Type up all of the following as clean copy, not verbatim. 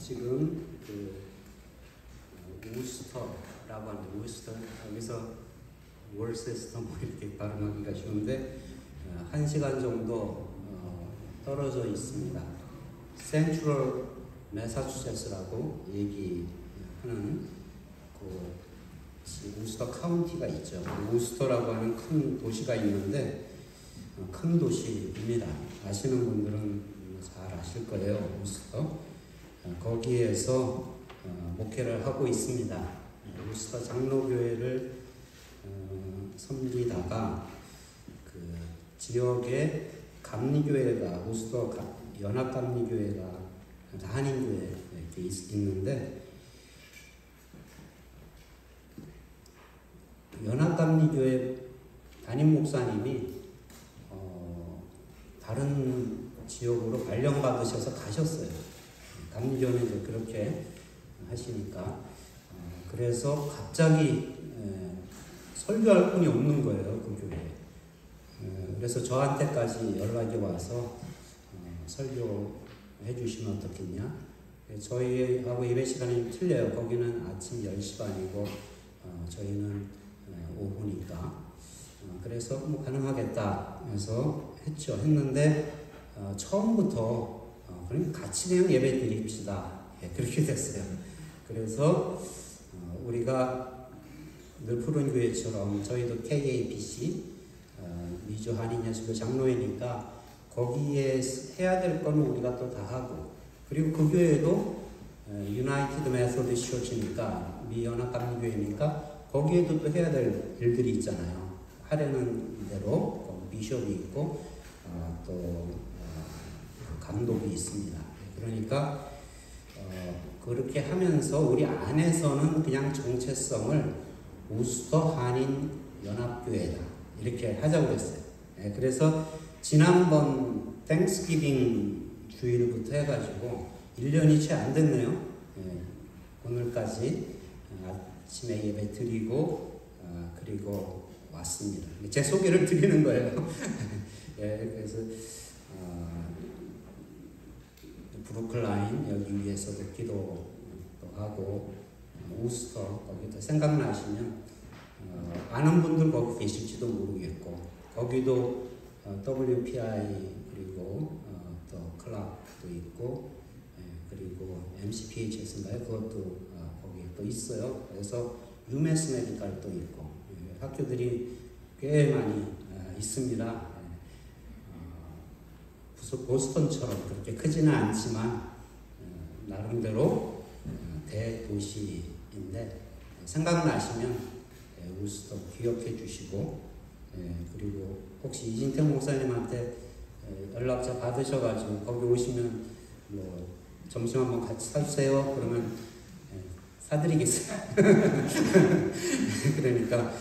지금 우스터라고 하는 우스터, 여기서 월세스터 뭐 이렇게 발음하기가 쉬운데 1시간 정도 떨어져 있습니다. 센트럴 매사추세츠라고 얘기하는 우스터 카운티가 있죠. 우스터라고 하는 큰 도시가 있는데 큰 도시입니다. 아시는 분들은 잘 아실 거예요. 우스터. 거기에서 목회를 하고 있습니다. 우스터 장로교회를 섬기다가 그 지역에 감리교회가 우스터 연합감리교회가 한인교회 이렇게 있는데 연합감리교회 담임 목사님이 다른 지역으로 발령받으셔서 가셨어요. 감리교회는 이제 그렇게 하시니까 그래서 갑자기 설교할 분이 없는 거예요, 그 교회에. 그래서 저한테까지 연락이 와서 설교해 주시면 어떻겠냐. 저희하고 예배 시간이 틀려요. 거기는 아침 10시 반이고 저희는 오후니까. 그래서 뭐 가능하겠다 해서 했는데 처음부터 그럼 같이 그냥 예배 드립시다. 그렇게 됐어요. 그래서 우리가 늘 푸른 교회처럼 저희도 KABC 미주 한인예수교 장로회니까 거기에 해야 될 거는 우리가 또 다 하고, 그리고 그 교회도 유나이티드 메소디스트 처치니까 미연합감리교회니까 거기에도 또 해야 될 일들이 있잖아요. 하려는 대로 비숍이 있고 또 감독이 있습니다. 그러니까 그렇게 하면서 우리 안에서는 그냥 정체성을 우스터 한인 연합교회다 이렇게 하자고 했어요. 그래서 지난번 땡스기빙 주일부터 해가지고 1년이 채 안 됐네요. 오늘까지 아침에 예배 드리고 그리고 왔습니다. 제 소개를 드리는 거예요. 그래서 브루클라인 여기 위에서도 기도도 하고 우스터 거기도 생각나시면 아는 분들 거기 계실지도 모르겠고 거기도 WPI 그리고 또 클럽도 있고 그리고 MCPHS인가요? 그것도 거기에 또 있어요. 그래서 UMass 메디컬도 있고 학교들이 꽤 많이 있습니다. 보스턴처럼 그렇게 크지는 않지만 나름대로 대도시인데 생각나시면 우스터 기억해 주시고 그리고 혹시 이진택 목사님한테 연락처 받으셔가지고 거기 오시면 뭐 점심 한번 같이 사주세요 그러면 사드리겠어요. 그러니까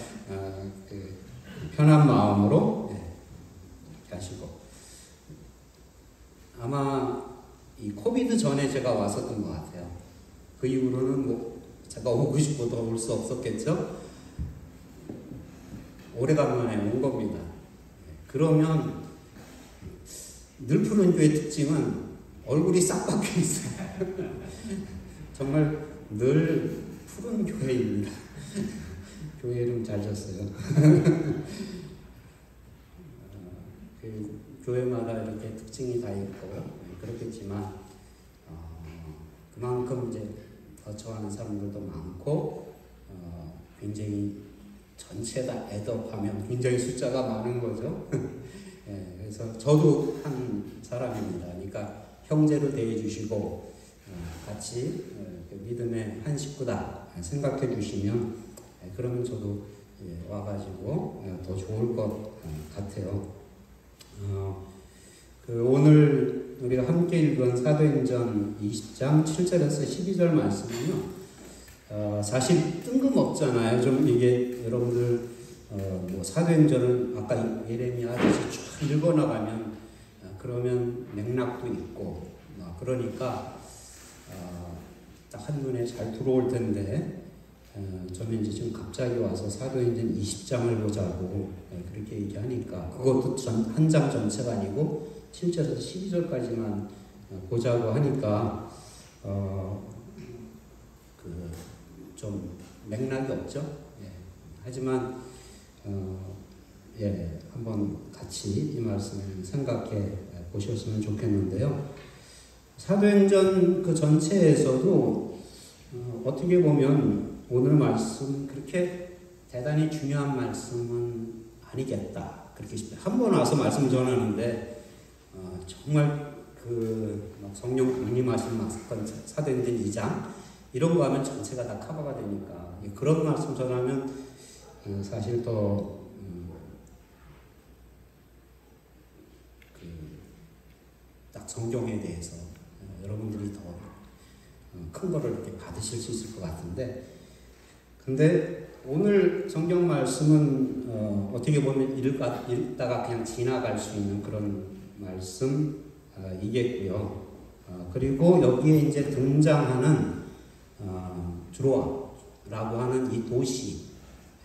편한 마음으로 가시고 아마 이 코비드 전에 제가 왔었던 것 같아요. 그 이후로는 뭐 제가 오고 싶어도 올 수 없었겠죠. 오래간만에 온 겁니다. 그러면 늘 푸른 교회 특징은 얼굴이 싹 박혀 있어요. 정말 늘 푸른 교회입니다. 교회 이름 잘 졌어요. 교회마다 이렇게 특징이 다 있고 그렇겠지만 그만큼 이제 거쳐하는 사람들도 많고 굉장히 전체 다 애덕하면 굉장히 숫자가 많은 거죠. 그래서 저도 한 사람입니다. 그러니까 형제로 대해주시고 같이 믿음의 한 식구다 생각해 주시면 그러면 저도 와가지고 더 좋을 것 같아요. 오늘 우리가 함께 읽은 사도행전 20장 7절에서 12절 말씀은요. 사실 뜬금없잖아요. 좀 이게 여러분들 뭐 사도행전을 아까 예레미야 아저씨 쭉 읽어나가면 그러면 맥락도 있고 그러니까 딱 한눈에 잘 들어올 텐데 저는 이제 지금 갑자기 와서 사도행전 20장을 보자고 그렇게 얘기하니까 그것도 한 장 전체가 아니고 7절에서 12절까지만 보자고 하니까 좀 맥락이 없죠. 예. 하지만 한번 같이 이 말씀을 생각해 보셨으면 좋겠는데요. 사도행전 그 전체에서도 어떻게 보면 오늘 말씀 그렇게 대단히 중요한 말씀은 아니겠다. 그렇게 싶어요. 한 번 와서 말씀 전하는데 정말 성령 강림하신 사도행전 2장 이런 거 하면 전체가 다 커버가 되니까 그런 말씀 전하면 사실 더 딱 성경에 대해서 여러분들이 더 큰 거를 이렇게 받으실 수 있을 것 같은데, 근데 오늘 성경 말씀은 어떻게 보면 읽다가 그냥 지나갈 수 있는 그런 말씀이겠고요. 그리고 여기에 이제 등장하는 드로아라고 하는 이 도시,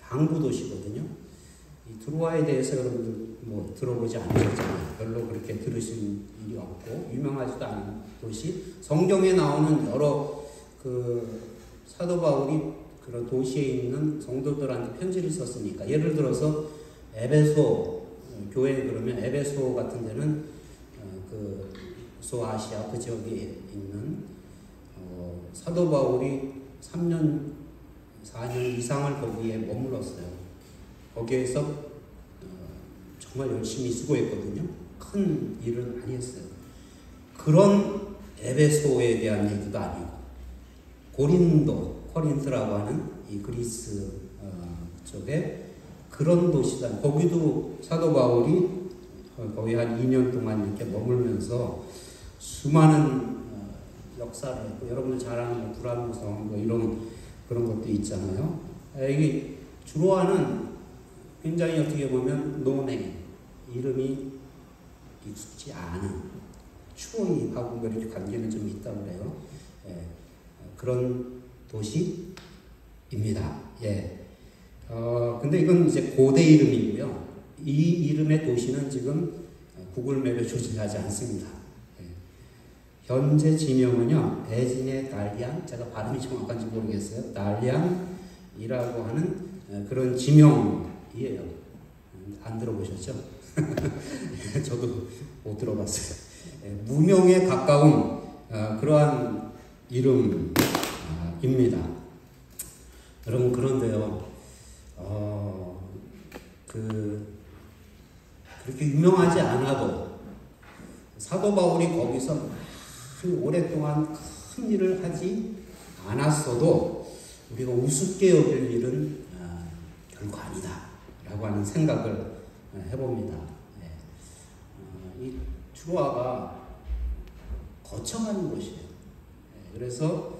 항구 도시거든요. 이 드로아에 대해서 여러분들 뭐 들어보지 않으셨잖아요. 별로 그렇게 들으신 일이 없고 유명하지도 않은 도시. 성경에 나오는 여러 사도 바울이 그런 도시에 있는 성도들한테 편지를 썼으니까, 예를 들어서 에베소 교회 그러면 에베소 같은 데는 소아시아 그 지역에 있는 사도 바울이 3년 4년 이상을 거기에 머물렀어요. 거기에서 정말 열심히 수고했거든요. 큰 일은 아니었어요. 그런 에베소에 대한 얘기도 아니고, 코린트라고 하는 이 그리스 쪽에 그런 도시다. 거기도 사도 바울이 거의 한 2년 동안 이렇게 머물면서 수많은 역사를 했고, 여러분들 잘 아는 불암성 그런 것도 있잖아요. 이게 드로아는 굉장히 어떻게 보면 노네임, 이름이 익숙지 않은, 추억하고 이렇게 관계는 좀 있다고 그래요. 그런 도시입니다. 근데 이건 이제 고대 이름이고요. 이 이름의 도시는 지금 구글맵에 조직하지 않습니다. 현재 지명은요, 베진의 달리안, 제가 발음이 정확한지 모르겠어요. 달리안이라고 하는 그런 지명이에요. 안 들어보셨죠? 저도 못 들어봤어요. 무명에 가까운 그러한 이름입니다. 여러분, 그런데요, 그렇게 유명하지 않아도 사도 바울이 거기서 오랫동안 큰 일을 하지 않았어도 우리가 우습게 여길 일은 결코 아니다 라고 하는 생각을 해봅니다. 이 트로아가 거쳐가는 곳이에요. 그래서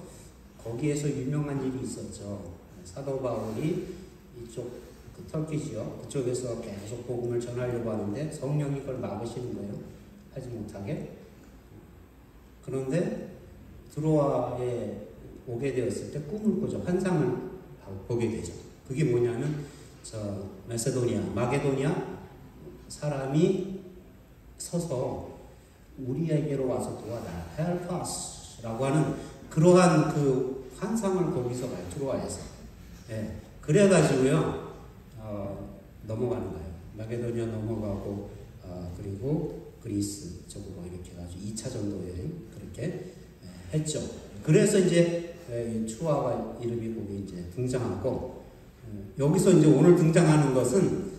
거기에서 유명한 일이 있었죠. 사도 바울이 이쪽 터키 지역 그쪽에서 계속 복음을 전하려고 하는데 성령이 그걸 막으시는 거예요. 하지 못하게. 그런데 드로아에 오게 되었을 때 꿈을 꾸죠. 환상을 보게 되죠. 그게 뭐냐면 마게도니아 사람이 서서 우리에게로 와서 도와달라, help us 라고 하는 그러한 그 환상을 거기서 봐요. 드로아에서. 그래가지고요 넘어가는 거예요. 마게도니아 넘어가고 그리고 그리스 쪽으로 이렇게 해가지고 2차 전도 여행 그렇게 했죠. 그래서 이제 이 트로아가 이름이 거기 이제 등장하고, 여기서 이제 오늘 등장하는 것은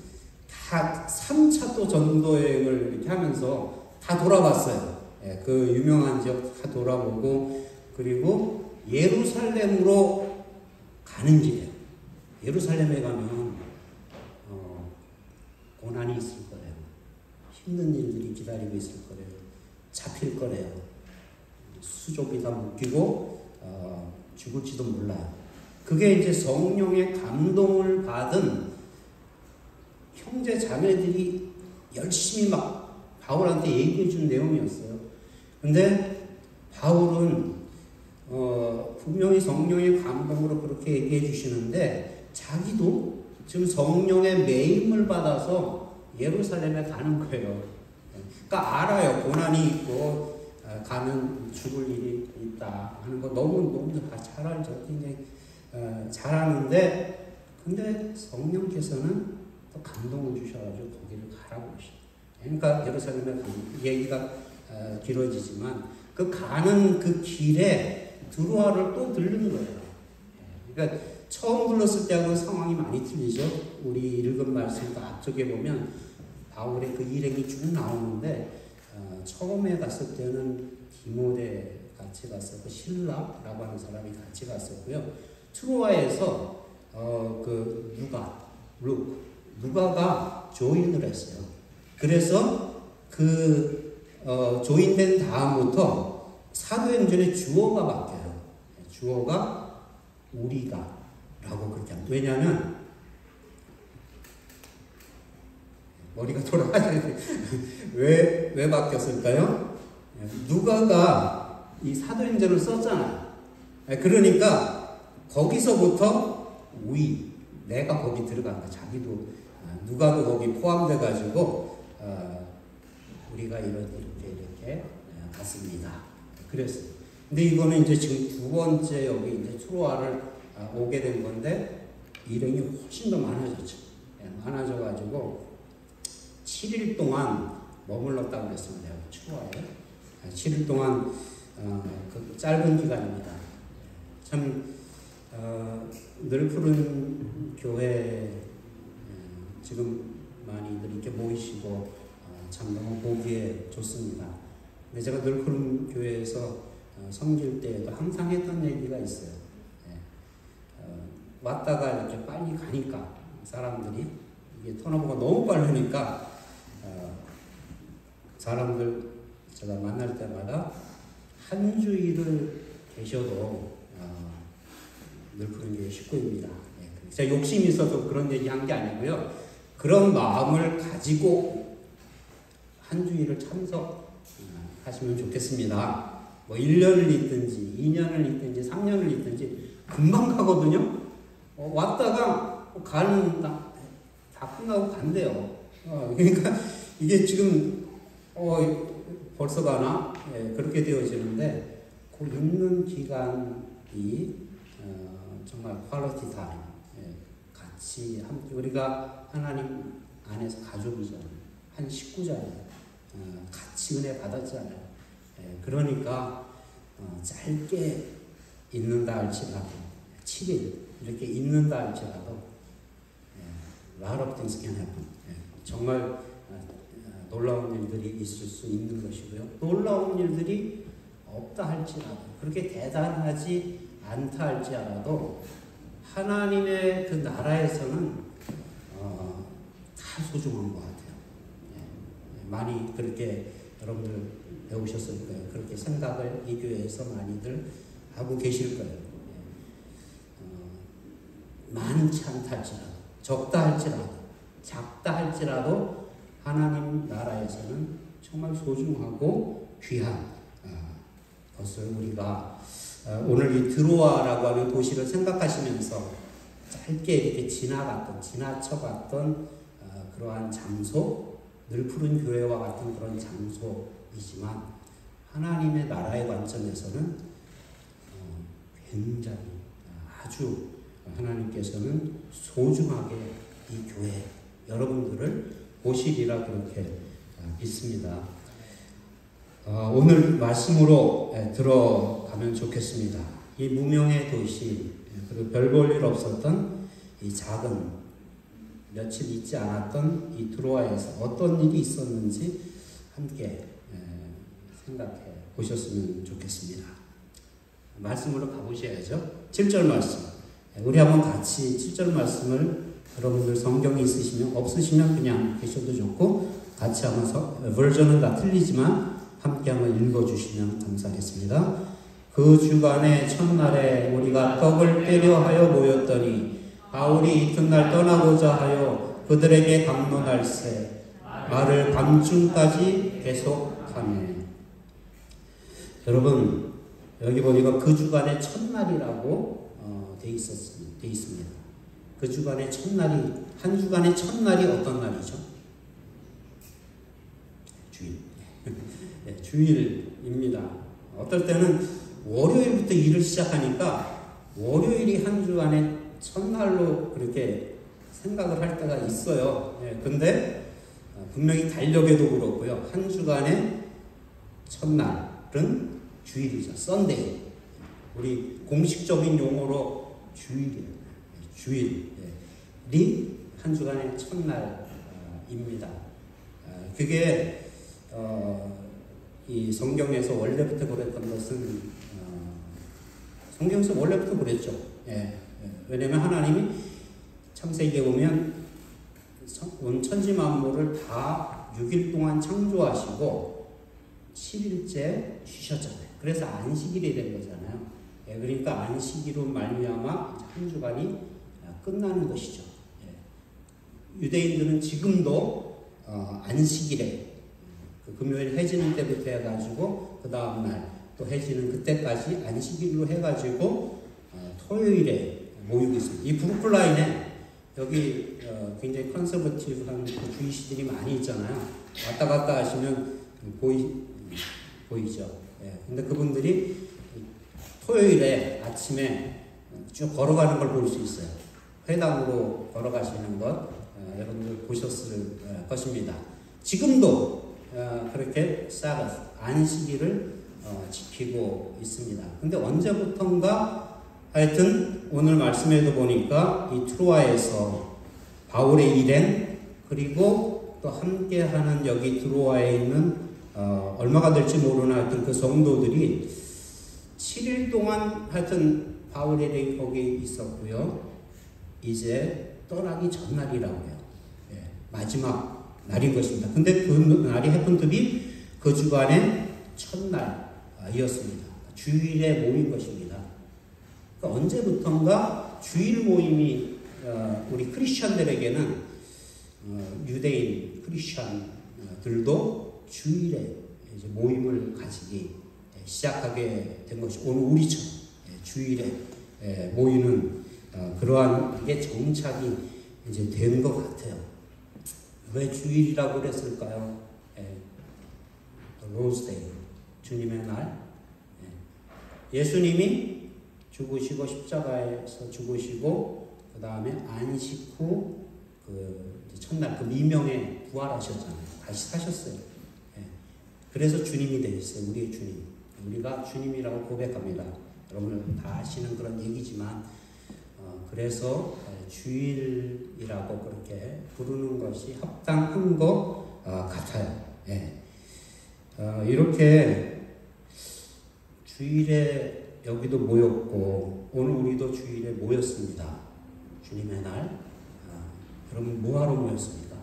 다 3차 또 전도 여행을 이렇게 하면서 다 돌아봤어요. 그 유명한 지역 다 돌아보고, 그리고 예루살렘으로 가는 길이에요. 예루살렘에 가면 고난이 있을 거예요. 힘든 일들이 기다리고 있을 거래요. 잡힐 거래요. 수족이 다 묶이고 죽을지도 몰라요. 그게 이제 성령의 감동을 받은 형제 자매들이 열심히 막 바울한테 얘기해 준 내용이었어요. 근데 바울은 분명히 성령의 감동으로 그렇게 얘기해 주시는데 자기도 지금 성령의 매임을 받아서 예루살렘에 가는 거예요. 그러니까 알아요. 고난이 있고 가면 죽을 일이 있다 하는 거 너무 다 잘 알죠. 굉장히 잘 아는데 근데 성령께서는 또 감동을 주셔가지고 거기를 가라고 하시죠. 그러니까 예루살렘에 가는 얘기가 길어지지만 그 가는 그 길에 드로아를 또 들른 거예요. 그러니까 처음 불렀을 때하고는 상황이 많이 틀리죠. 우리 읽은 말씀 앞쪽에 보면 바울의 그 일행이 쭉 나오는데 처음에 갔을 때는 디모데 같이 갔었고 실라라고 하는 사람이 같이 갔었고요. 트로아에서 그 누가가 조인을 했어요. 그래서 그 조인된 다음부터 사도행전의 주어가 바뀌어요. 주어가 우리가 라고 그렇게 합니다. 왜냐하면 머리가 돌아가야 돼. 왜 바뀌었을까요? 누가가 이 사도행전을 썼잖아요. 그러니까 거기서부터 내가 거기 들어간다. 자기도 누가도 거기 포함돼 가지고 우리가 이렇게 갔습니다. 그랬어요. 근데 이거는 이제 지금 두 번째 여기 이제 트로아를 오게 된 건데 일행이 훨씬 더 많아졌죠. 많아져가지고 7일 동안 머물렀다고 그랬습니다. 트로아에 7일 동안 그 짧은 기간입니다. 참 늘 푸른 교회 지금 많이들 이렇게 모이시고 참 너무 보기에 좋습니다. 근데 제가 늘 푸른 교회에서 섬길 때에도 항상 했던 얘기가 있어요. 왔다가 이렇게 빨리 가니까 사람들이 이게 턴오버가 너무 빠르니까 사람들 제가 만날 때마다 한 주일을 계셔도 늘 푸른 교회 식구입니다. 제가 욕심이 있어서 그런 얘기 한 게 아니고요. 그런 마음을 가지고 한 주일을 참석하시면 좋겠습니다. 뭐 1년을 있든지 2년을 있든지 3년을 있든지 금방 가거든요. 왔다가 다 끝나고 간대요. 그러니까 이게 지금 벌써 가나? 그렇게 되어지는데 그 있는 기간이 정말 퀄리티 타임, 같이 함께 우리가 하나님 안에서 가족이잖아요. 한 식구잖아요. 같이 은혜 받았잖아요. 그러니까 짧게 있는다 할지라도 7일 이렇게 있는다 할지라도 lot of things can happen. 정말 놀라운 일들이 있을 수 있는 것이고요. 놀라운 일들이 없다 할지라도 그렇게 대단하지 않다 할지라도 하나님의 그 나라에서는 다 소중한 것 같아요. 많이 그렇게 여러분들 배우셨을 거예요. 그렇게 생각을 이 교회에서 많이들 하고 계실 거예요. 많지 않다 할지라도 적다 할지라도 작다 할지라도 하나님 나라에서는 정말 소중하고 귀한 것을 우리가 오늘 이 드로아라고 하는 도시를 생각하시면서 짧게 이렇게 지나쳐갔던 그러한 장소, 늘 푸른 교회와 같은 그런 장소이지만 하나님의 나라의 관점에서는 굉장히 아주 하나님께서는 소중하게 이 교회 여러분들을 보시리라 그렇게 믿습니다. 오늘 말씀으로 들어가면 좋겠습니다. 이 무명의 도시 그리고 별 볼 일 없었던 이 작은 며칠 있지 않았던 이 드로아에서 어떤 일이 있었는지 함께 생각해 보셨으면 좋겠습니다. 말씀으로 가보셔야죠. 7절 말씀. 우리 한번 같이 7절 말씀을 여러분들 성경이 있으시면 없으시면 그냥 계셔도 좋고 같이 한번 버전은 다 틀리지만 함께 한번 읽어주시면 감사하겠습니다. 그 주간의 첫날에 우리가 떡을 떼려 하여 모였더니 바울이 이튿날 떠나고자 하여 그들에게 강론할세 말을 밤중까지 계속하네. 여러분 여기 보니까 그 주간의 첫날이라고 돼 있습니다. 그 주간의 첫날이 한 주간의 첫날이 어떤 날이죠? 주일. 예, 주일입니다. 어떨 때는 월요일부터 일을 시작하니까 월요일이 한 주간의 첫날로 그렇게 생각을 할 때가 있어요. 예, 근데 분명히 달력에도 그렇고요. 한 주간의 첫날은 주일이죠. 썬데이. 우리 공식적인 용어로 주일이에요. 주일이 한 주간의 첫날입니다. 그게 이 성경에서 원래부터 그랬던 것은 성경에서 원래부터 그랬죠. 왜냐하면 하나님이 창세기에 보면 온 천지 만물을 다 6일 동안 창조하시고 7일째 쉬셨잖아요. 그래서 안식일이 된 거잖아요. 그러니까 안식일로 말미암아 한 주간이 끝나는 것이죠. 유대인들은 지금도 안식일에 그 금요일 해지는 때부터 해가지고 그 다음날 또 해지는 그때까지 안식일로 해가지고 토요일에 모이고 있습니다. 이 브루클라인에 여기 굉장히 컨서버티브한 그 주의시들이 많이 있잖아요. 왔다 갔다 하시면 보이죠. 근데 그분들이 토요일에 아침에 쭉 걸어가는 걸 볼 수 있어요. 회당으로 걸어가시는 것 여러분들 보셨을 것입니다. 지금도 그렇게 사바스 안식일을 지키고 있습니다. 근데 언제부턴가 하여튼 오늘 말씀에도 보니까 이 트로아에서 바울의 일행 그리고 또 함께하는 여기 트로아에 있는 얼마가 될지 모르는 하여튼 그 성도들이 7일 동안 하여튼 바울의 일행이 거기 있었고요. 이제 떠나기 전날이라고 해요. 마지막 날인 것입니다. 근데 그 날이 해픈투비 그 주간의 첫날이었습니다. 주일에 모인 것입니다. 그러니까 언제부턴가 주일 모임이 우리 크리스천들에게는 유대인 크리스천들도 주일에 이제 모임을 가지기 시작하게 된 것이 오늘 우리처럼 주일에 모이는 그러한 게 정착이 이제 된 것 같아요. 왜 주일이라고 그랬을까요? 로즈데이, 주님의 날. 예수님이 죽으시고 십자가에서 죽으시고 그 다음에 안식 후 그 첫날 그 미명에 부활하셨잖아요. 다시 사셨어요. 그래서 주님이 되셨어요. 우리의 주님. 우리가 주님이라고 고백합니다. 여러분들 다 아시는 그런 얘기지만 그래서 주일이라고 그렇게 부르는 것이 합당한 것 같아요. 이렇게 주일에 여기도 모였고 오늘 우리도 주일에 모였습니다. 주님의 날. 그러면 뭐하러 모였습니까?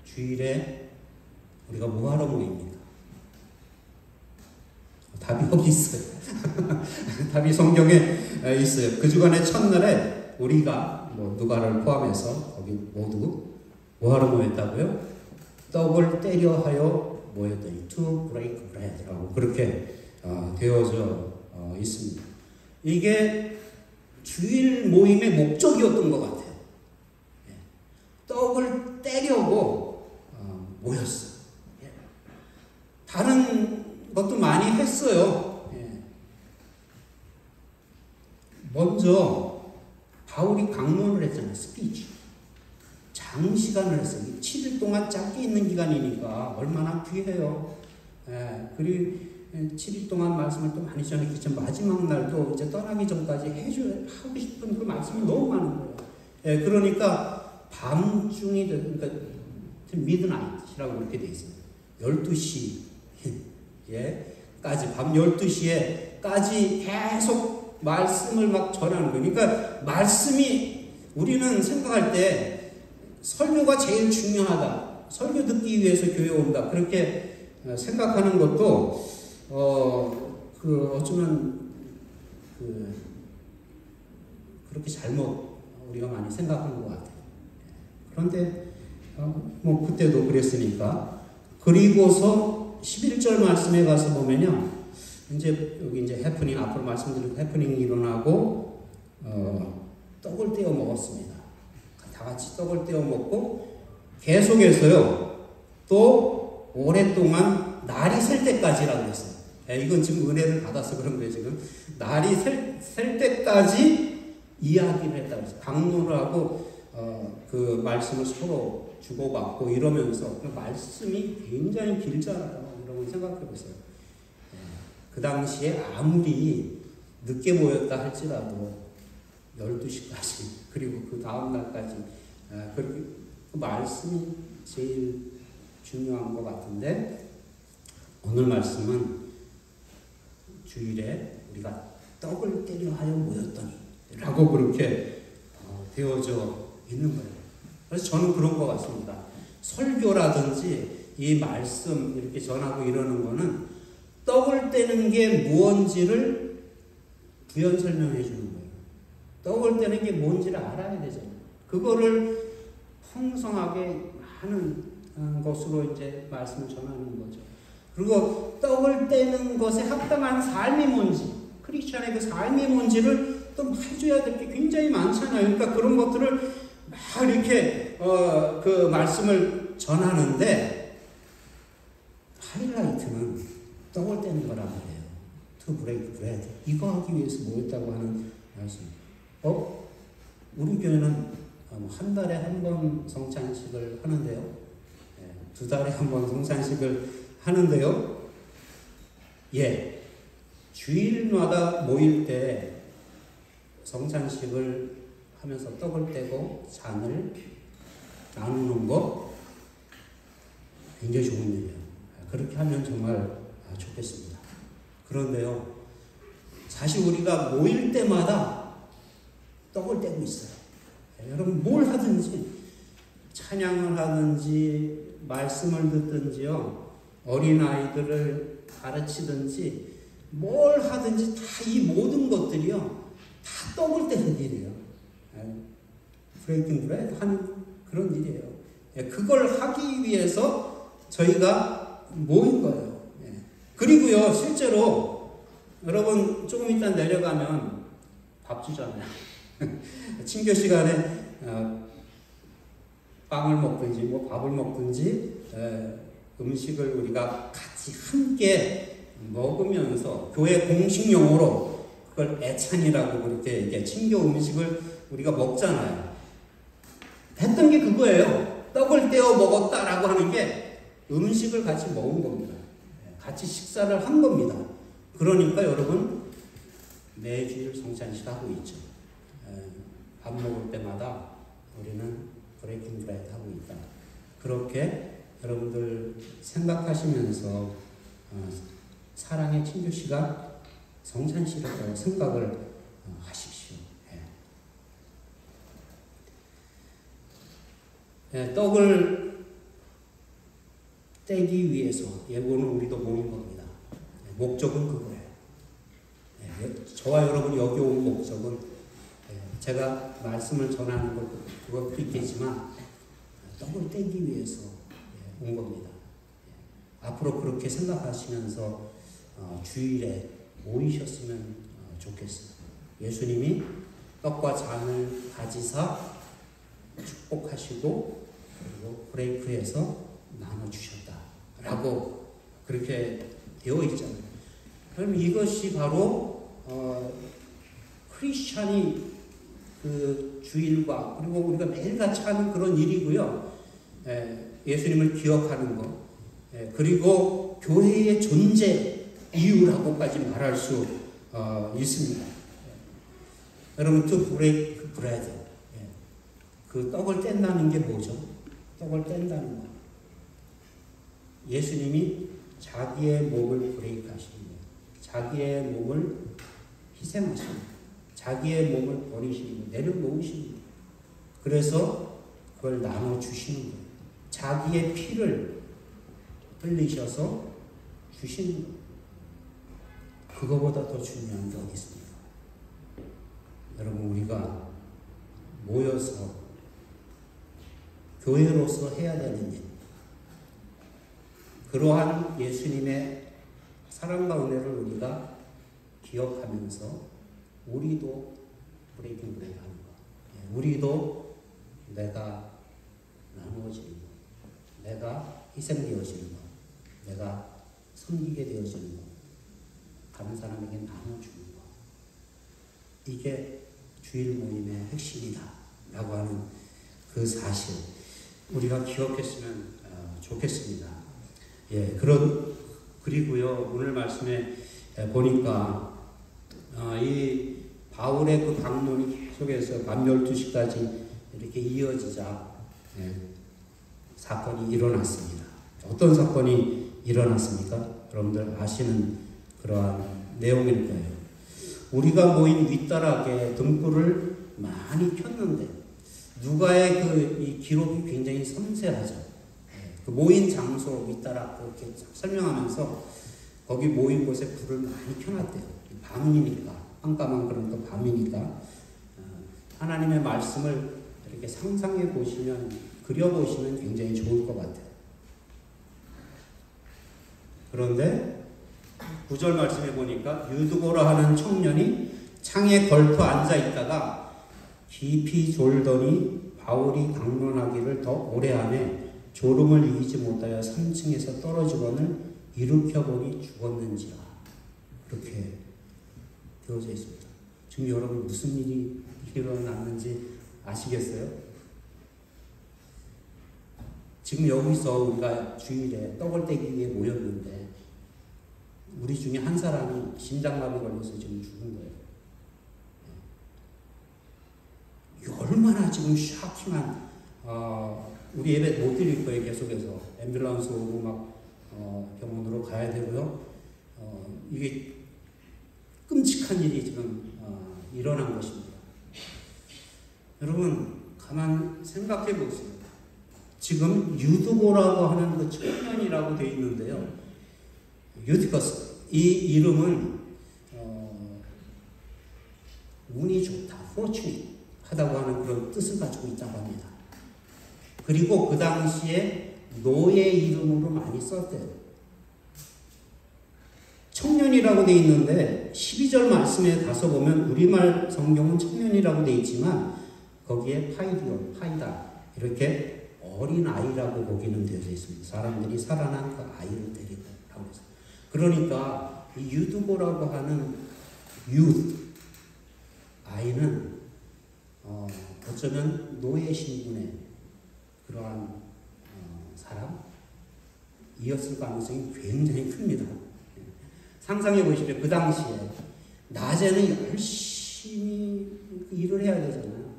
주일에 우리가 뭐하러 모입니까? 답이 여기 있어요. 답이 성경에 있어요. 그 주간의 첫날에 우리가 누가를 포함해서 거기 모두 뭐하러 모였다고요? 떡을 때려 하여 모였더니 to break bread라고 그렇게 되어져 있습니다. 이게 주일 모임의 목적이었던 것 같아요. 떡을 때려고 모였어요. 다른 것도 많이 했어요. 먼저 바울이 강론을 했잖아요. 스피치. 장시간을 했어요. 7일 동안 짧게 있는 기간이니까 얼마나 귀해요. 그리고 7일 동안 말씀을 또 많이 전했겠지만 마지막 날도 이제 떠나기 전까지 하고 싶은 그 말씀이 너무 많은 거예요. 그러니까 밤중이 그러니까 미드나잇이라고 그렇게 되어 있습니다. 12시까지 밤 12시에까지 계속 말씀을 막 전하는 거예요. 그러니까 말씀이 우리는 생각할 때 설교가 제일 중요하다. 설교 듣기 위해서 교회 온다. 그렇게 생각하는 것도 어쩌면 그렇게 잘못 우리가 많이 생각한 것 같아요. 그런데 그때도 그랬으니까. 그리고서 11절 말씀에 가서 보면요, 이제 여기 이제 해프닝 앞으로 말씀드린 해프닝이 일어나고 떡을 떼어 먹었습니다. 다 같이 떡을 떼어 먹고 계속해서요 또 오랫동안 날이 셀 때까지라고 했어요. 이건 지금 은혜를 받아서 그런 거예요. 지금 날이 셀 때까지 이야기를 했다고 했어요. 강론을 하고 그 말씀을 서로 주고받고 이러면서 그 말씀이 굉장히 길잖아요. 여러분 생각해 보세요. 그 당시에 아무리 늦게 모였다 할지라도 12시까지 그리고 그 다음 날까지 그렇게 그 말씀이 제일 중요한 것 같은데 오늘 말씀은 주일에 우리가 떡을 때려 하여 모였더니 라고 그렇게 되어져 있는 거예요. 그래서 저는 그런 것 같습니다. 설교라든지 이 말씀 이렇게 전하고 이러는 거는 떡을 떼는 게 무언지를 부연 설명해 주는 거예요. 떡을 떼는 게 뭔지를 알아야 되잖아요. 그거를 풍성하게 많은 것으로 이제 말씀을 전하는 거죠. 그리고 떡을 떼는 것에 합당한 삶이 뭔지, 크리스천의 그 삶이 뭔지를 또 해줘야 될 게 굉장히 많잖아요. 그러니까 그런 것들을 막 이렇게 그 말씀을 전하는데 하이라이트는 떡을 떼는 거란 말이에요. To break bread. 이거 하기 위해서 모였다고 하는 말씀. 우리 교회는 한 달에 한 번 성찬식을 하는데요. 2달에 한 번 성찬식을 하는데요. 주일마다 모일 때 성찬식을 하면서 떡을 떼고 잔을 나누는 거 굉장히 좋은 일이에요. 그렇게 하면 정말 좋겠습니다. 그런데요, 사실 우리가 모일 때마다 떡을 떼고 있어요. 여러분 뭘 하든지 찬양을 하든지 말씀을 듣든지요, 어린아이들을 가르치든지 뭘 하든지 다 이 모든 것들이요 다 떡을 떼는 일이에요. 브레이킹 브레드 하는 그런 일이에요. 그걸 하기 위해서 저희가 모인 거예요. 그리고요 실제로 여러분 조금 이따 내려가면 밥 주잖아요. 친교 시간에 빵을 먹든지 뭐 밥을 먹든지 음식을 우리가 같이 함께 먹으면서 교회 공식 용어로 그걸 애찬이라고 그렇게 이렇게 친교 음식을 우리가 먹잖아요. 했던 게 그거예요. 떡을 떼어 먹었다라고 하는 게 음식을 같이 먹은 겁니다. 같이 식사를 한 겁니다. 그러니까 여러분 매주일 성찬식 하고 있죠. 밥 먹을 때마다 우리는 브레이킹 브레드 하고 있다. 그렇게 여러분들 생각하시면서 사랑의 친교 시간 성찬식이라고 생각을 하십시오. 떡을 떼기 위해서 예고는 우리도 모인 겁니다. 목적은 그거예요. 저와 여러분이 여기 온 목적은 제가 말씀을 전하는 그것도 있겠지만 떡을 떼기 위해서 온 겁니다. 앞으로 그렇게 생각하시면서 주일에 모이셨으면 좋겠습니다. 예수님이 떡과 잔을 가지사 축복하시고 그리고 브레이크해서 나눠주셨다라고 그렇게 되어 있잖아요. 그럼 이것이 바로 크리스찬이 그 주일과 그리고 우리가 매일같이 하는 그런 일이고요. 예수님을 기억하는 것, 그리고 교회의 존재 이유라고까지 말할 수 있습니다. 여러분, to break bread. 그 떡을 뗀다는 게 뭐죠? 떡을 뗀다는 거. 예수님이 자기의 몸을 브레이크하시는 거예요. 자기의 몸을 희생하시는 거예요. 자기의 몸을 버리시는 거예요. 내려놓으시는 거예요. 그래서 그걸 나눠주시는 거예요. 자기의 피를 흘리셔서 주시는 거예요. 그거보다 더 중요한 게 어디 있습니까? 여러분, 우리가 모여서 교회로서 해야 되는 일, 그러한 예수님의 사랑과 은혜를 우리가 기억하면서 우리도 브레이킹 브레이크 하는 것, 우리도 내가 나누어지는 것, 내가 희생되어지는 것, 내가 섬기게 되어지는 것, 다른 사람에게 나눠주는 것, 이게 주일 모임의 핵심이다 라고 하는 그 사실 우리가 기억했으면 좋겠습니다. 예, 그리고요 오늘 말씀에 보니까 이 바울의 그 강론이 계속해서 밤 12시까지 이렇게 이어지자 사건이 일어났습니다. 어떤 사건이 일어났습니까? 여러분들 아시는 그러한 내용일 거예요. 우리가 모인 윗다락에 등불을 많이 켰는데 누가의 이 기록이 굉장히 섬세하죠. 그 모인 장소 윗다락 그렇게 설명하면서 거기 모인 곳에 불을 많이 켜놨대요. 밤이니까 깜깜한 그런 또 밤이니까 하나님의 말씀을 이렇게 상상해 보시면 그려보시면 굉장히 좋을 것 같아요. 그런데 9절 말씀해 보니까 유두보라 하는 청년이 창에 걸터 앉아 있다가 깊이 졸더니 바울이 강론하기를 더 오래 하매 졸음을 이기지 못하여 3층에서 떨어지거늘 일으켜보니 죽었는지라. 그렇게 되어져 있습니다. 지금 여러분 무슨 일이 일어났는지 아시겠어요? 지금 여기서 우리가 주일에 떡을 떼기 위해 모였는데 우리 중에 한 사람이 심장마비 걸려서 지금 죽은 거예요. 얼마나 지금 샤킹한 우리 예배 못 드릴 거예요. 계속해서 앰뷸런스 오고 막 병원으로 가야 되고요. 이게 끔찍한 일이 지금 일어난 것입니다. 여러분 가만 생각해 보세요. 지금 유두보라고 하는 그 청년이라고 되어 있는데요. 유디커스 이 이름은 운이 좋다, fortunate 하다고 하는 그런 뜻을 가지고 있다고 합니다. 그리고 그 당시에 노예 이름으로 많이 썼대요. 청년이라고 되어 있는데 12절 말씀에 가서 보면 우리말 성경은 청년이라고 되어 있지만 거기에 파이다 이렇게 어린아이라고 보기는 되어져 있습니다. 사람들이 살아난 그 아이를 데리고 라고 해서. 그러니까 이 유두보라고 하는 아이는 어쩌면 노예 신분의 그러한 사람이었을 가능성이 굉장히 큽니다. 상상해 보시죠. 그 당시에 낮에는 열심히 일을 해야 되잖아요.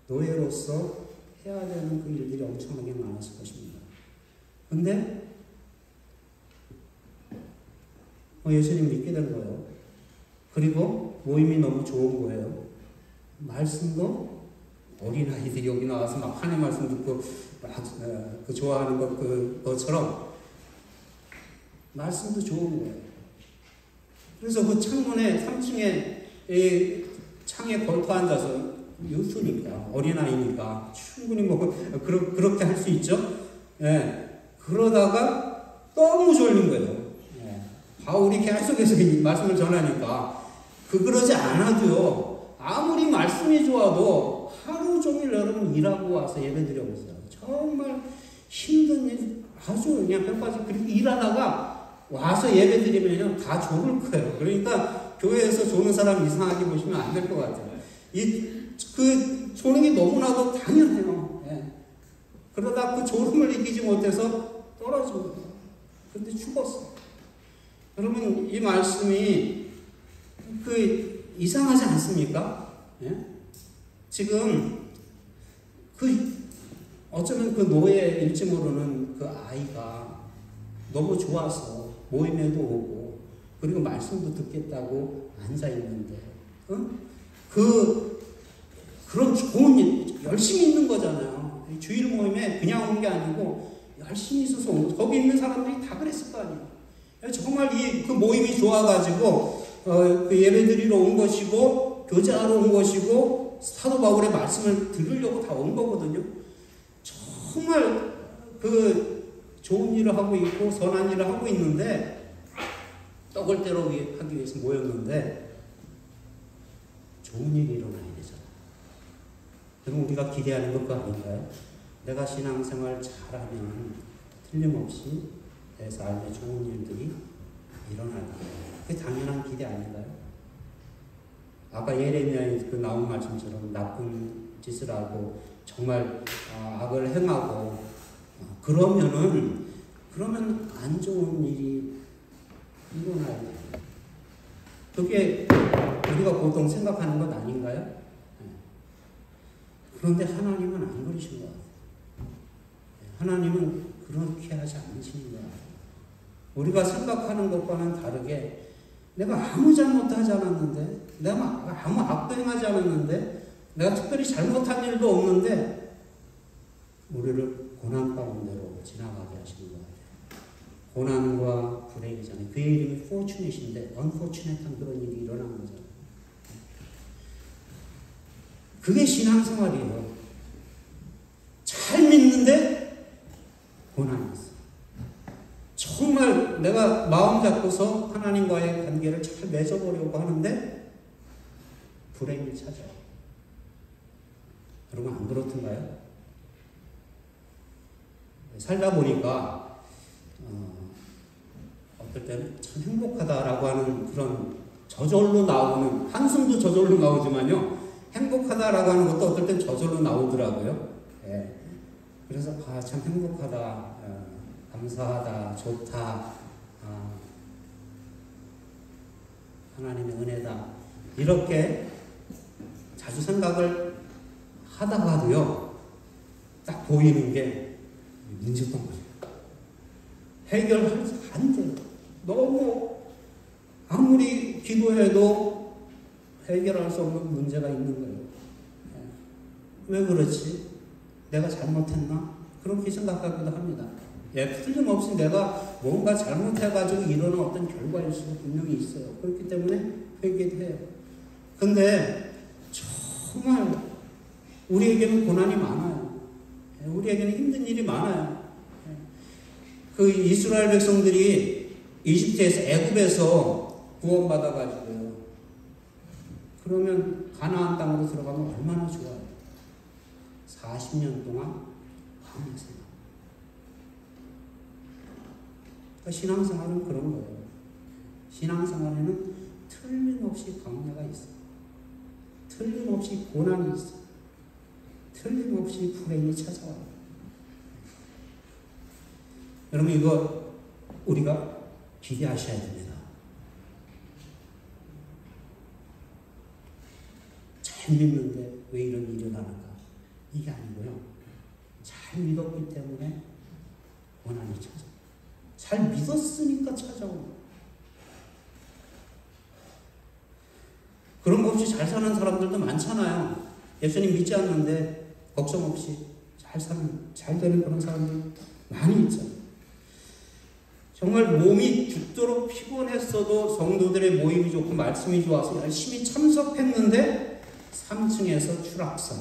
노예로서 해야 되는 그 일들이 엄청나게 많았을 것입니다. 근데 예수님 믿게 된 거예요. 그리고 모임이 너무 좋은 거예요. 말씀도 어린아이들이 여기 나와서 막 하나님 말씀 듣고 막 그 좋아하는 것처럼 말씀도 좋은 거예요. 그래서 그 창문에 3층에 창에 걸터 앉아서 유수니까 어린아이니까 충분히 뭐 그렇게 할 수 있죠. 예. 그러다가 너무 졸린 거예요. 예. 바울이 계속해서 이 말씀을 전하니까 그러지 않아도요. 아무리 말씀이 좋아도 하루 종일 여러분 일하고 와서 예배드려 보세요. 정말 힘든 일 아주 그냥 뼈까지 그렇게 일하다가 와서 예배드리면 다 졸을 거예요. 그러니까 교회에서 조는 사람 이상하게 보시면 안 될 것 같아요. 그 조는 게 너무나도 당연해요. 예. 그러다 그 졸음을 이기지 못해서 떨어진 거예요. 근데 죽었어요. 여러분 이 말씀이 이상하지 않습니까? 예? 지금 어쩌면 그 노예일지 모르는 그 아이가 너무 좋아서 모임에도 오고 그리고 말씀도 듣겠다고 앉아 있는데 그런 좋은 일 열심히 있는 거잖아요. 주일 모임에 그냥 온 게 아니고 열심히 있어서 온 거. 거기 있는 사람들이 다 그랬을 거 아니에요. 정말 그 모임이 좋아가지고 그 예배드리러 온 것이고 교제하러 온 것이고 사도 바울의 말씀을 들으려고 다 온 거거든요. 정말 좋은 일을 하고 있고 선한 일을 하고 있는데 떡을 떼러 하기 위해서 모였는데 좋은 일이 일어나야 되잖아요. 그럼 우리가 기대하는 것과 아닌가요? 내가 신앙생활 잘하면 틀림없이 내 삶에 좋은 일들이 일어날 거예요. 그게 당연한 기대 아닌가요? 아까 예레미야에 그 나온 말씀처럼 나쁜 짓을 하고 정말 악을 행하고 그러면 안 좋은 일이 일어나야 돼요. 그게 우리가 보통 생각하는 것 아닌가요? 그런데 하나님은 안 그러신 것 같아요. 하나님은 그렇게 하지 않으시는 것 같아요. 우리가 생각하는 것과는 다르게 내가 아무 잘못도 하지 않았는데, 내가 아무 악도 행하지 않았는데, 내가 특별히 잘못한 일도 없는데 우리를 고난 가운데로 지나가게 하시는 것 같아요. 고난과 불행이잖아요. 그의 이름이 fortunate인데 unfortunate한 그런 일이 일어난 거잖아요. 그게 신앙생활이에요. 잘 믿는데 고난이 있어. 정말 내가 마음 잡고서 하나님과의 관계를 잘 맺어보려고 하는데 불행이 찾아요. 여러분 안 그렇던가요? 살다 보니까 어떨 때는 참 행복하다라고 하는 그런 저절로 나오는, 한숨도 저절로 나오지만요, 행복하다라고 하는 것도 어떨 땐 저절로 나오더라고요. 예. 그래서 참 행복하다, 감사하다, 좋다, 하나님의 은혜다, 이렇게 자주 생각을 하다가도요, 딱 보이는 게 문제던 거예요. 해결할 안 돼요. 너무 아무리 기도해도 해결할 수 없는 문제가 있는 거예요. 왜 그렇지? 내가 잘못했나? 그렇게 생각하기도 합니다. 틀림없이 내가 뭔가 잘못해가지고 일어난 어떤 결과일 수도 분명히 있어요. 그렇기 때문에 회개도 해요. 근데 정말 우리에게는 고난이 많아요. 우리에게는 힘든 일이 많아요. 그 이스라엘 백성들이 이집트에서, 애굽에서 구원받아가지고요. 그러면 가나안 땅으로 들어가면 얼마나 좋아요. 40년 동안 광야생활. 그러니까 신앙생활은 그런 거예요. 신앙생활에는 틀림없이 광야가 있어요. 틀림없이 고난이 있어요. 틀림없이 불행이 찾아와요. 여러분 이거 우리가 기대하셔야 됩니다. 잘 믿는데 왜 이런 일이 일어나는가? 이게 아니고요. 잘 믿었기 때문에 고난이 찾아와요. 잘 믿었으니까 찾아오는. 그런 거 없이 잘 사는 사람들도 많잖아요. 예수님 믿지 않는데 걱정 없이 잘 되는 그런 사람들 많이 있잖아요. 정말 몸이 죽도록 피곤했어도 성도들의 모임이 좋고 말씀이 좋아서 열심히 참석했는데 3층에서 추락사,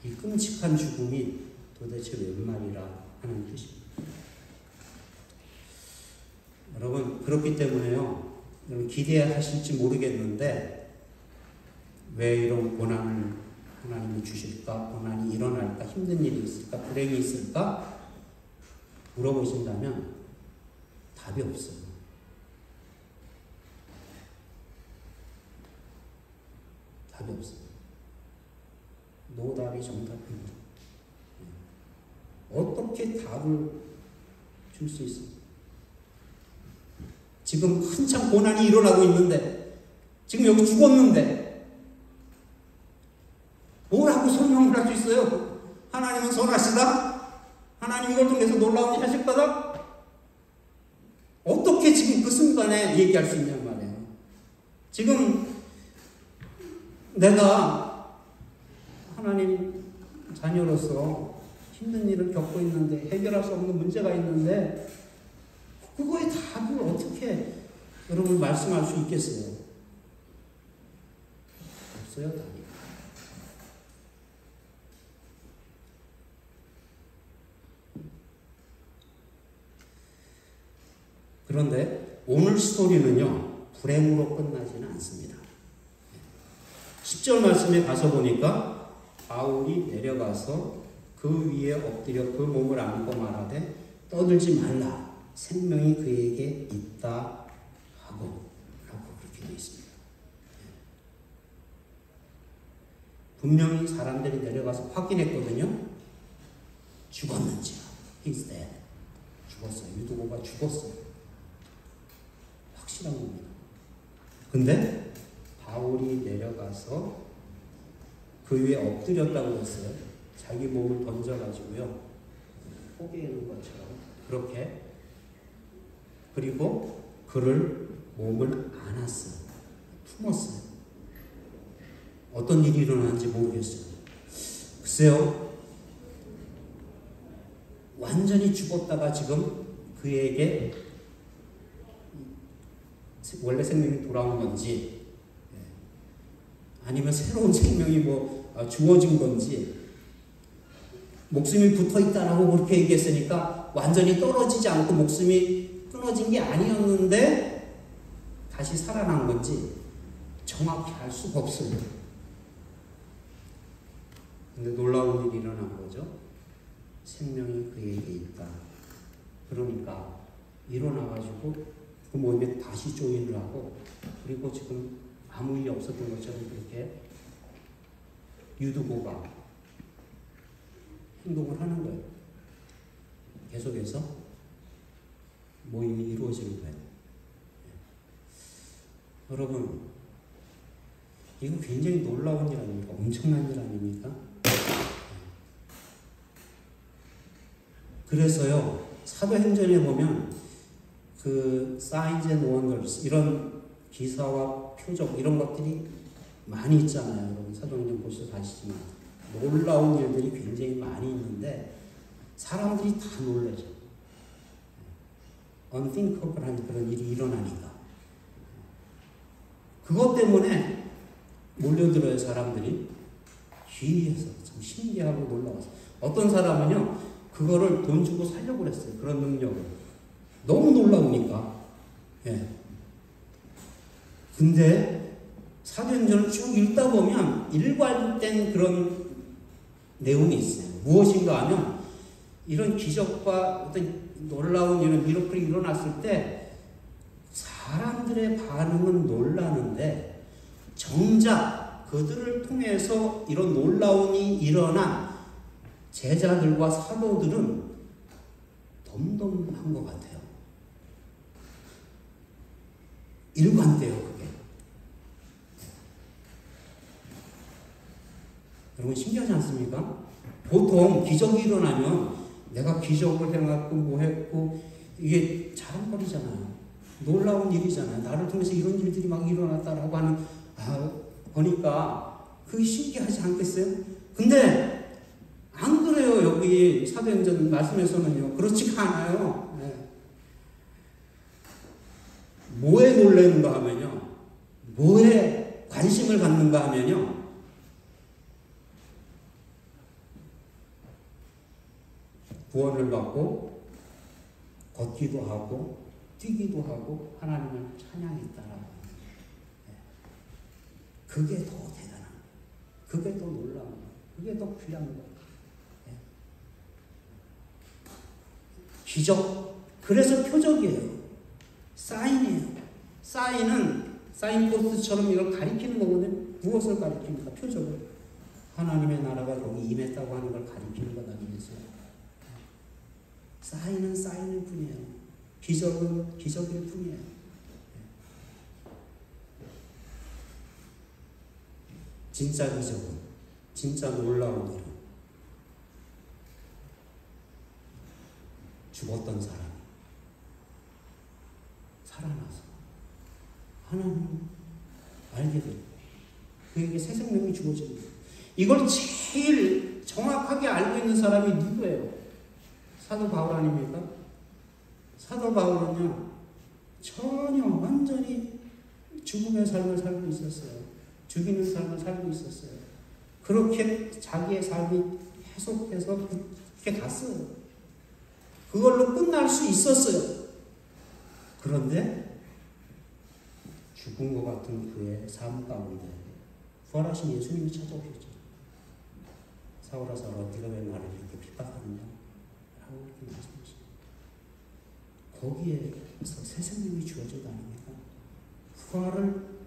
이 끔찍한 죽음이 도대체 웬 말이라 하는 뜻입니다. 여러분 그렇기 때문에요, 여러분 기대하실지 모르겠는데 왜 이런 고난을 하나님이 주실까? 고난이 일어날까? 힘든 일이 있을까? 불행이 있을까? 물어보신다면 답이 없어요. 답이 없어요. 노답이 정답입니다. 어떻게 답을 줄 수 있어요? 지금 한참 고난이 일어나고 있는데, 지금 여기 죽었는데 뭐라고 설명을 할 수 있어요? 하나님은 선하시다? 하나님 이걸 통해서 놀라운 일 하실 거다? 어떻게 지금 그 순간에 얘기할 수 있냔 말이에요. 지금 내가 하나님 자녀로서 힘든 일을 겪고 있는데, 해결할 수 없는 문제가 있는데, 그거에 답을 어떻게 여러분 말씀할 수 있겠어요? 없어요, 답이. 그런데 오늘 스토리는요, 불행으로 끝나지는 않습니다. 10절 말씀에 가서 보니까 바울이 내려가서 그 위에 엎드려 그 몸을 안고 말하되 떠들지 말라. 생명이 그에게 있다 하고 라고 그렇게 되어 있습니다. 분명히 사람들이 내려가서 확인했거든요. 죽었는지요. He's dead. 죽었어요. 유두고가 죽었어요. 확실한 겁니다. 근데 바울이 내려가서 그 위에 엎드렸다고 했어요. 자기 몸을 던져가지고요. 포개는 것처럼 그렇게. 그리고 그를 몸을 안았어요. 품었어요. 어떤 일이 일어나는지 모르겠어요. 글쎄요. 완전히 죽었다가 지금 그에게 원래 생명이 돌아온 건지 아니면 새로운 생명이 주어진 건지 목숨이 붙어있다라고 그렇게 얘기했으니까 완전히 떨어지지 않고 목숨이 끊어진 게 아니었는데 다시 살아난 건지 정확히 알 수가 없어요. 근데 놀라운 일이 일어난 거죠. 생명이 그에게 있다. 그러니까 일어나가지고 그 몸에 다시 조인을 하고 그리고 지금 아무 일이 없었던 것처럼 그렇게 유두고가 행동을 하는 거예요. 계속해서 모임이 이루어지는 거예요. 여러분, 이거 굉장히 놀라운 일 아닙니까? 엄청난 일 아닙니까? 그래서요, 사도행전에 보면 그 signs and wonders 이런 기사와 표적 이런 것들이 많이 있잖아요. 여러분 사도행전 보셔서 아시지만 놀라운 일들이 굉장히 많이 있는데 사람들이 다 놀라죠. unthinkable한 그런 일이 일어나니까 그것 때문에 몰려들어요. 사람들이 기이해서 참 신기하고 놀라워서 어떤 사람은요 그거를 돈 주고 살려고 그랬어요. 그런 능력을 너무 놀라우니까. 예. 근데 사도행전을 쭉 읽다 보면 일관된 그런 내용이 있어요. 무엇인가 하면 이런 기적과 어떤 놀라운 이런 미러클이 일어났을 때 사람들의 반응은 놀라는데 정작 그들을 통해서 이런 놀라움이 일어난 제자들과 사도들은 덤덤한 것 같아요. 일관돼요, 그게. 여러분 신기하지 않습니까? 보통 기적이 일어나면 내가 기적을 해갖고 뭐 했고 이게 자랑거리잖아요. 놀라운 일이잖아요. 나를 통해서 이런 일들이 막 일어났다라고 하는 보니까 그게 신기하지 않겠어요? 근데 안 그래요. 여기 사도행전 말씀에서는요. 그렇지가 않아요. 네. 뭐에 놀라는가 하면요. 뭐에 관심을 갖는가 하면요. 구원을 받고 걷기도 하고 뛰기도 하고 하나님을 찬양했다라고. 네. 그게 더 대단한 거예요. 그게 더 놀라운 거예요. 그게 더 귀한 거예요. 네. 기적. 그래서 표적이에요. 사인이에요. 사인은 사인포스트처럼 이걸 가리키는 거거든요. 무엇을 가리킵니까? 표적을. 하나님의 나라가 여기 임했다고 하는 걸 가리키는 것 아니겠어요? 사인은 사인일 뿐이에요. 기적은 기적일 뿐이에요. 진짜 기적은, 진짜 놀라운 일은 죽었던 사람이 살아나서 하나님 알게 되고 그에게 새 생명이 주어지는 거예요. 이걸 제일 정확하게 알고 있는 사람이 누구예요? 사도 바울 아닙니까? 사도 바울은요 전혀 완전히 죽음의 삶을 살고 있었어요. 죽이는 삶을 살고 있었어요. 그렇게 자기의 삶이 계속해서 그렇게 갔어요. 그걸로 끝날 수 있었어요. 그런데 죽은 것 같은 그의 삶 가운데 부활하신 예수님이 찾아오셨죠. 사울아 사울아 네가 왜 나를 이렇게 핍박하느냐 라고 이렇게 말씀하십니다. 거기에서 새 생명이 주어지다니까. 부활을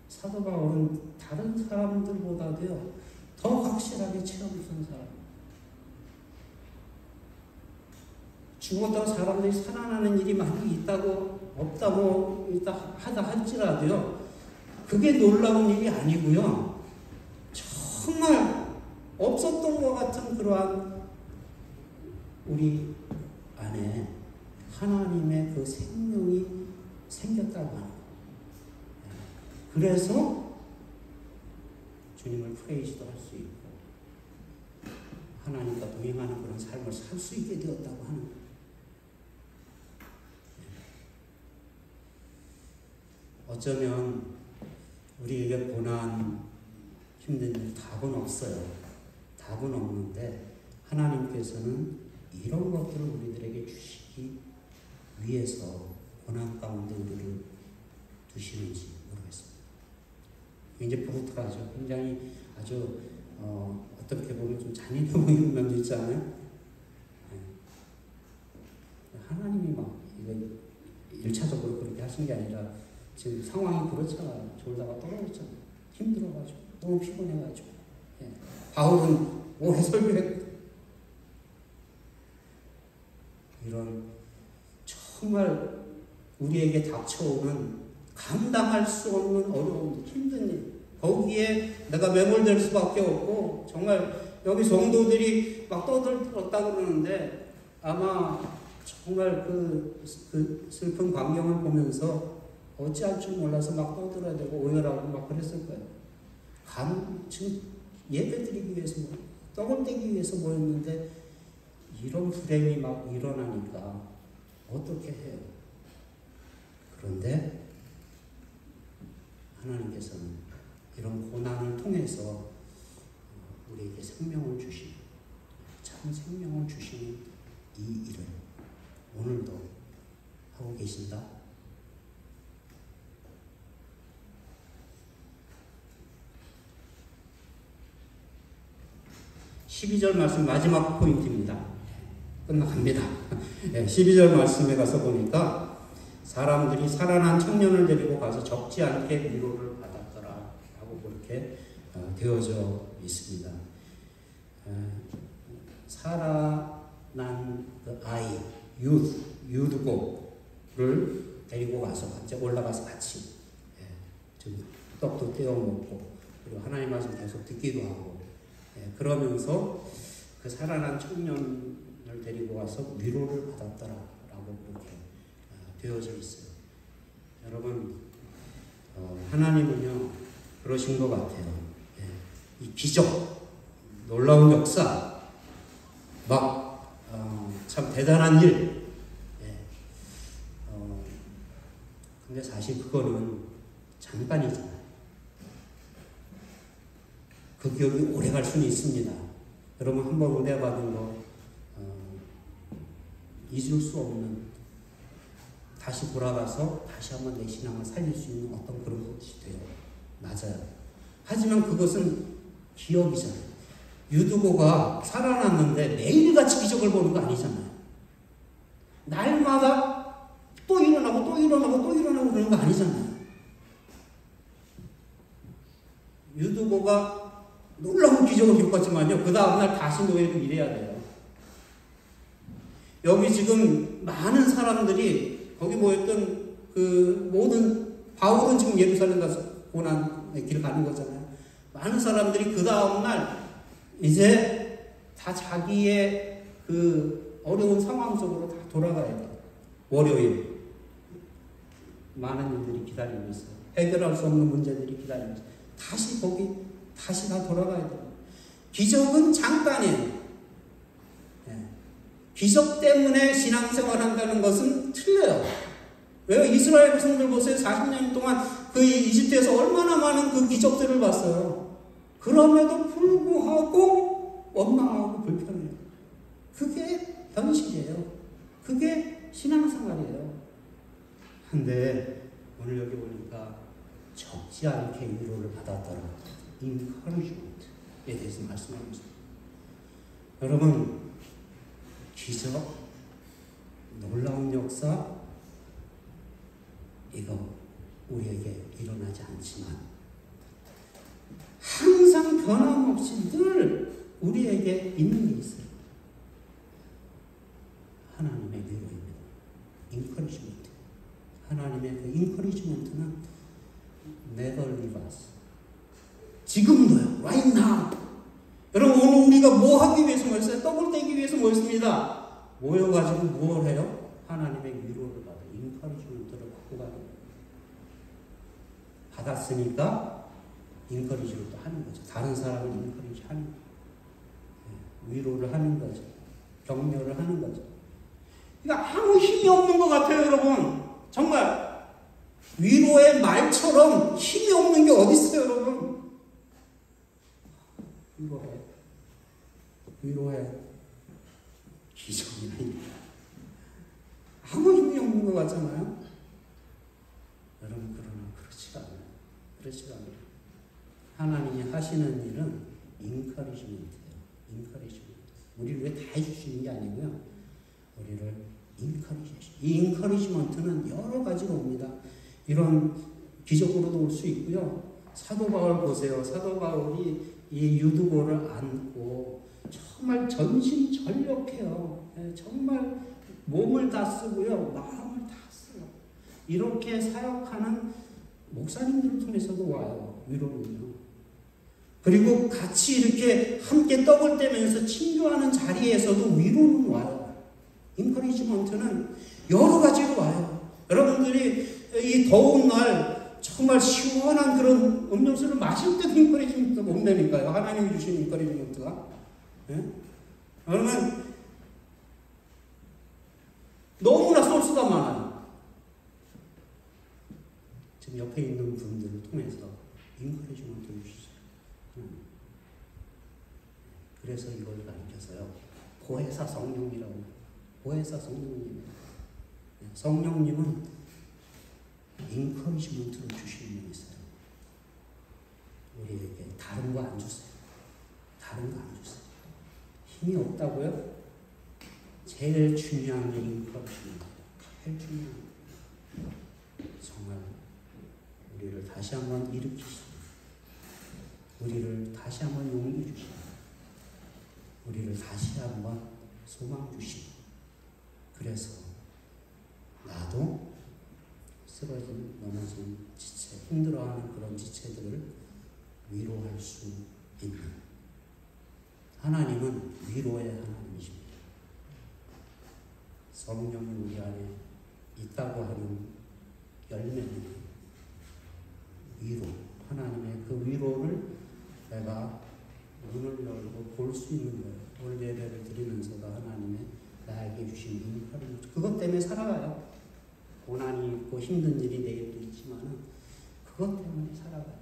사도 바울은 다른 사람들보다도요 더 확실하게 체험한 사람. 죽었다고 사람들이 살아나는 일이 많이 있다고 없다고 하다 할지라도요 그게 놀라운 일이 아니고요 정말 없었던 것 같은 그러한 우리 안에 하나님의 그 생명이 생겼다고 하는 거예요. 그래서 주님을 프레이즈도 할 수 있고 하나님과 동행하는 그런 삶을 살 수 있게 되었다고 하는 거예요. 어쩌면 우리에게 고난, 힘든 일 답은 없어요. 답은 없는데 하나님께서는 이런 것들을 우리들에게 주시기 위해서 고난 가운데 우리를 두시는지 모르겠습니다. 굉장히 뿌듯하죠. 굉장히 아주 어떻게 보면 좀 잔인해 보이는 면도 있잖아요. 네. 하나님이 막 이거 1차적으로 그렇게 하신 게 아니라 지금 상황이 그렇잖아요. 졸다가 떨어졌잖아요. 힘들어가지고 너무 피곤해가지고. 예. 바울은 오래 설교했고 이런 정말 우리에게 닥쳐오는 감당할 수 없는 어려움, 힘든 일 거기에 내가 매몰될 수밖에 없고 정말 여기 성도들이 막 떠들었다 그러는데 아마 정말 그 슬픈 광경을 보면서 어찌할 줄 몰라서 막 떠들어야 되고 오열하고 막 그랬을 거예요. 지금 예배 드리기 위해서 떡을 떼기 위해서 모였는데 이런 불행이 막 일어나니까 어떻게 해요? 그런데 하나님께서는 이런 고난을 통해서 우리에게 생명을 주시는 참 생명을 주시는 이 일을 오늘도 하고 계신다. 12절 말씀 마지막 포인트입니다. 끝나갑니다. 12절 말씀에 가서 보니까 사람들이 살아난 청년을 데리고 가서 적지 않게 위로를 받았더라 라고 그렇게 되어져 있습니다. 살아난 그 아이 유드고를 데리고 가서 같이 올라가서 같이 좀 떡도 떼어 먹고 그리고 하나님 말씀 계속 듣기도 하고 그러면서 그 살아난 청년을 데리고 가서 위로를 받았더라라고 그렇게 되어져 있어요. 여러분 하나님은요 그러신 것 같아요. 이 기적, 놀라운 역사, 막 참 대단한 일. 근데 사실 그거는 잠깐이잖아요. 그 기억이 오래 갈 수는 있습니다. 여러분 한번 은혜 받은 거 잊을 수 없는 다시 돌아가서 다시 한번 내 신앙을 살릴 수 있는 어떤 그런 것이 돼요. 맞아요. 하지만 그것은 기억이잖아요. 유두고가 살아났는데 매일같이 기적을 보는 거 아니잖아요. 날마다 또 일어나고 또 일어나고 또 일어나고 그러는 거 아니잖아요. 유두고가 놀라운 기적을 겪었지만요. 그 다음날 다시 노예로 일해야 돼요. 여기 지금 많은 사람들이 거기 모였던 그 모든 바울은 지금 예루살렘 가서 고난의 길을 가는 거잖아요. 많은 사람들이 그 다음날 이제 다 자기의 그 어려운 상황 속으로 다 돌아가야 돼요. 월요일 많은 일들이 기다리고 있어요. 해결할 수 없는 문제들이 기다리고 있어요. 다시 다 돌아가야 돼요. 기적은 잠깐이에요. 기적 때문에 신앙생활 한다는 것은 틀려요. 왜요? 이스라엘 백성들 보세요. 40년 동안 그 이집트에서 얼마나 많은 그 기적들을 봤어요. 그럼에도 불구하고 원망하고 불편해요. 그게 현실이에요. 그게 신앙생활이에요. 근데 오늘 여기 보니까 적지 않게 위로를 받았더라. encouragement에 대해서 말씀하고 있습니다. 여러분 기적, 놀라운 역사, 이거 우리에게 일어나지 않지만 항상 변함없이 늘 우리에게 있는 게 있어요. 하나님의 위로입니다. 인커리지먼트. 하나님의 그 인커리지먼트는 never leave us. 지금도요. right now. 여러분, 오늘 우리가 뭐 하기 위해서 모였어요? 떡을 떼기 위해서 모였습니다. 모여가지고 무엇을 해요? 하나님의 위로를 받아. 인커리지먼트를 받고 가는 거예요. 받았으니까 인커리지를 또 하는 거죠. 다른 사람을 인커리지 하는 거예요. 위로를 하는 거죠. 격려를 하는 거죠. 그러니까 아무 힘이 없는 것 같아요, 여러분. 정말 위로의 말처럼 힘이 없는 게 어디 있어요, 여러분? 위로해. 기적이나 아무 힘이 없는 것 같잖아요. 여러분, 그러나 그렇지가 않아요. 그렇지가 않아요. 하나님이 하시는 일은 인커리지먼트예요. 인커리지먼트. 우리를 왜 다 해주시는 게 아니고요. 우리를 인커리지. 이 인커리지먼트는 여러 가지로 옵니다. 이런 기적으로도 올 수 있고요. 사도 바울 보세요. 사도 바울이 이 유두보를 안고 정말 전심전력해요. 정말 몸을 다 쓰고요. 마음을 다 써요. 이렇게 사역하는 목사님들을 통해서도 와요. 위로는요. 그리고 같이 이렇게 함께 떡을 떼면서 친교하는 자리에서도 위로는 와요. 인커리지먼트는 여러 가지로 와요. 여러분들이 이 더운 날 정말 시원한 그런 음료수를 마실 때도 인커리지먼트가 온다니까요. 하나님이 주신 인커리지먼트가. 네? 그러면 너무나 소스가 많아요. 지금 옆에 있는 분들을 통해서 인커리지먼트를 주세요. 그래서 이걸 가르쳐서요. 보혜사 성령이라고. 보혜사 성령님. 성령님은 인커리지먼트를 주시는 분이 있어요. 우리에게 다른 거 안 주세요. 다른 거 안 주세요. 힘이 없다고요? 제일 중요한 게 인커리지먼트. 제일 중요한 게. 정말 우리를 다시 한번 일으키시고 우리를 다시 한번 용기 주시고 우리를 다시 한번 소망 주시고 그래서 나도 쓰러진 넘어진 지체, 힘들어하는 그런 지체들을 위로할 수 있는 하나님은 위로의 하나님이십니다. 성령이 우리 안에 있다고 하는 열매는 위로, 하나님의 그 위로를 내가 눈을 열고 볼 수 있는 거예요. 오늘 예배를 드리면서도 하나님의 나에게 주신 인커리지먼트. 그것 때문에 살아가요. 고난이 있고 힘든 일이 내일도 있지만은 그것 때문에 살아가요.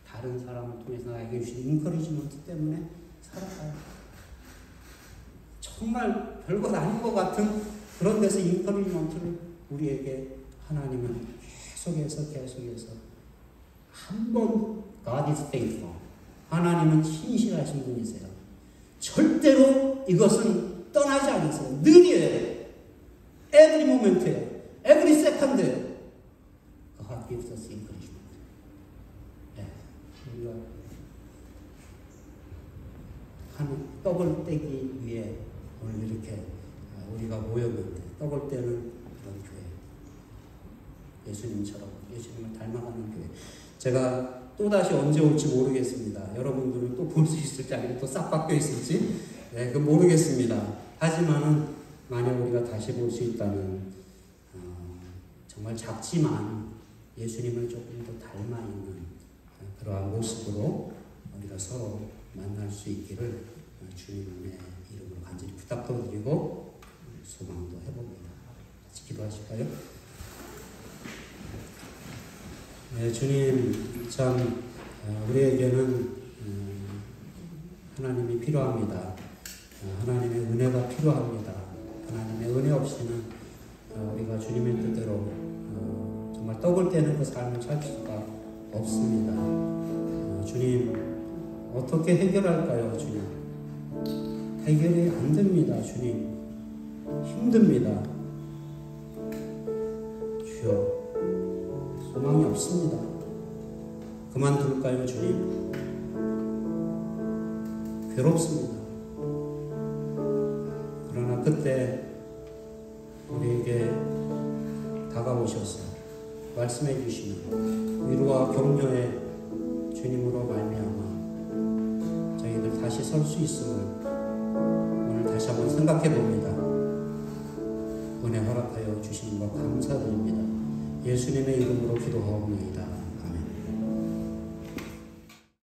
다른 사람을 통해서 나에게 주신 인커리지먼트 때문에 살아가요. 정말 별것 아닌 것 같은 그런 데서 인커리지먼트를 우리에게 하나님은 계속해서 한번 God is faithful. 하나님은 신실하신 분이세요. 절대로 이것은 떠나지 않으세요. 늘이에요. Every moment에요. Every second에요. God gives us encouragement. 네. 우리가 한 떡을 떼기 위해 오늘 이렇게 우리가 모였는데 떡을 떼는 그런 교회. 예수님처럼 예수님을 닮아가는 교회. 제가 또다시 언제 올지 모르겠습니다. 여러분들은 또 볼 수 있을지 아니면 또 싹 바뀌어 있을지 네, 그 모르겠습니다. 하지만은 만약 우리가 다시 볼 수 있다면 정말 작지만 예수님을 조금 더 닮아 있는 그러한 모습으로 우리가 서로 만날 수 있기를 주님의 이름으로 간절히 부탁도 드리고 소망도 해봅니다. 같이 기도하실까요? 네, 주님 참 우리에게는 하나님이 필요합니다. 하나님의 은혜가 필요합니다. 하나님의 은혜 없이는 우리가 주님의 뜻대로 정말 떡을 떼는 그 삶을 살 수가 없습니다. 주님 어떻게 해결할까요? 주님 해결이 안 됩니다. 주님 힘듭니다. 주여, 소망이 없습니다. 그만둘까요, 주님? 괴롭습니다. 그러나 그때 우리에게 다가오셔서 말씀해 주시는 위로와 격려의 주님으로 말미암아 저희들 다시 설 수 있음을 오늘 다시 한번 생각해 봅니다. 은혜 허락하여 주시는 것 감사드립니다. 예수님의 이름으로 기도하옵나이다.